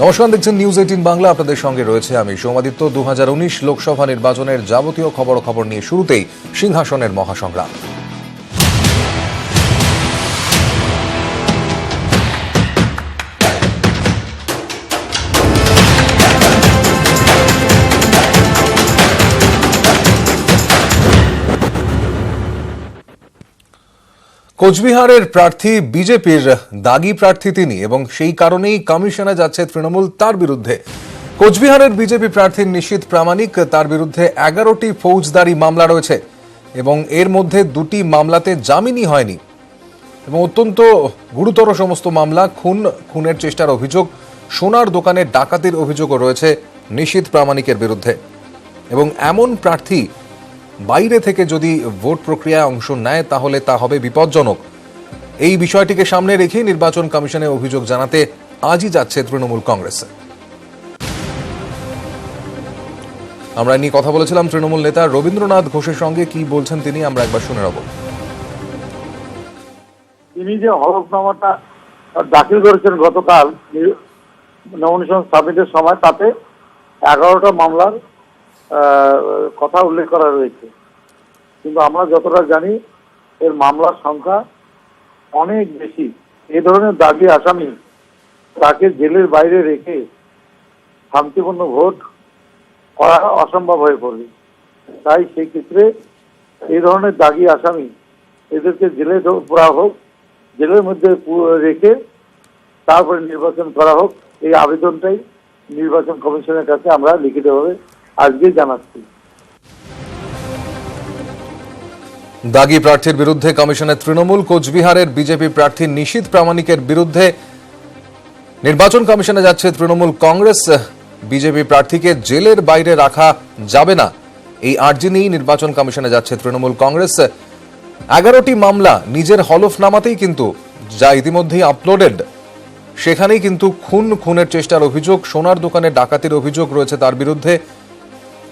নমস্কার, দেখছেন নিউজ 18 বাংলা। আপনাদের সঙ্গে রয়েছে আমি সৌমাদিত্য। 2019 লোকসভা নির্বাচনের যাবতীয় খবর নিয়ে শুরুতেই সিংহাসনের মহাসংগ্রাম। কোচবিহারের প্রার্থী বিজেপির দাগি প্রার্থী তিনি, এবং সেই কারণেই কমিশনে যাচ্ছে তৃণমূল তার বিরুদ্ধে। কোচবিহারের বিজেপি প্রার্থী নিশীথ প্রামাণিক, তার বিরুদ্ধে 11টি ফৌজদারি মামলা রয়েছে এবং এর মধ্যে 2টি মামলাতে জামিনই হয়নি এবং অত্যন্ত গুরুতর সমস্ত মামলা। খুনের চেষ্টার অভিযোগ, সোনার দোকানে ডাকাতির অভিযোগও রয়েছে নিশীথ প্রামাণিকের বিরুদ্ধে। এবং এমন প্রার্থী বাইরে থেকে যদি ভোট প্রক্রিয়ায় অংশ নেয় তাহলে তা হবে বিপজ্জনক। এই বিষয়টিকে সামনে রেখে নির্বাচন কমিশনে অভিযোগ জানাতে আজই যাচ্ছে তৃণমূল কংগ্রেস। আমরা নিয়ে কথা বলেছিলাম তৃণমূল নেতা রবীন্দ্রনাথ ঘোষের সঙ্গে। কি বলছেন তিনি আমরা একবার শুনে নেব। তিনি যে হলফনামাটা দাখিল করেছেন গতকাল নমিনেশন সাবমিটের সময়, তাতে 11টা মামলার কথা উল্লেখ করা রয়েছে, কিন্তু আমরা যতটা জানি এর মামলার সংখ্যা অনেক বেশি। এই ধরনের দাগি আসামি তাকে জেলের বাইরে রেখে শান্তিপূর্ণ ভোট করা অসম্ভব হয়ে পড়বে। তাই সেই ক্ষেত্রে এই ধরনের দাগি আসামি এদেরকে জেলে পোড়া হোক, জেলের মধ্যে রেখে তারপরে নির্বাচন করা হোক, এই আবেদনটাই নির্বাচন কমিশনের কাছে আমরা লিখিতভাবে আজকে জানাচ্ছি। দাগি প্রার্থীর বিরুদ্ধে কমিশনের তৃণমূল। কোচবিহারের বিজেপি প্রার্থী নিশীথ প্রামাণিকের বিরুদ্ধে নির্বাচন কমিশনে যাচ্ছে তৃণমূল কংগ্রেস। বিজেপি প্রার্থীকে জেলের বাইরে রাখা যাবে না, এই আর্জি নিয়েই নির্বাচন কমিশনে যাচ্ছে তৃণমূল কংগ্রেস। 11টি মামলা নিজের হলফনামাতেই কিন্তু, যা ইতিমধ্যেই আপলোডেড, সেখানেই কিন্তু খুনের চেষ্টার অভিযোগ, সোনার দোকানে ডাকাতির অভিযোগ রয়েছে তার বিরুদ্ধে।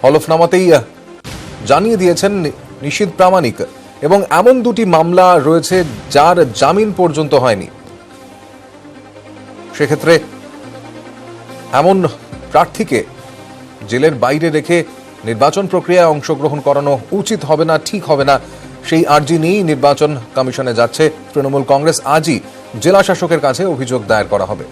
হলফনামাতেই জানিয়ে দিয়েছেন নিশীথ প্রামাণিক। এবং এমন 2টি মামলা রয়েছে যার জামিন পর্যন্ত হয়নি। সেক্ষেত্রে এমন প্রার্থীকে জেলের বাইরে রেখে নির্বাচন প্রক্রিয়ায় অংশগ্রহণ করানো উচিত হবে না, ঠিক হবে না। সেই আর্জি নিয়েই নির্বাচন কমিশনে যাচ্ছে তৃণমূল কংগ্রেস। আজই জেলা শাসকের কাছে অভিযোগ দায়ের করা হবে।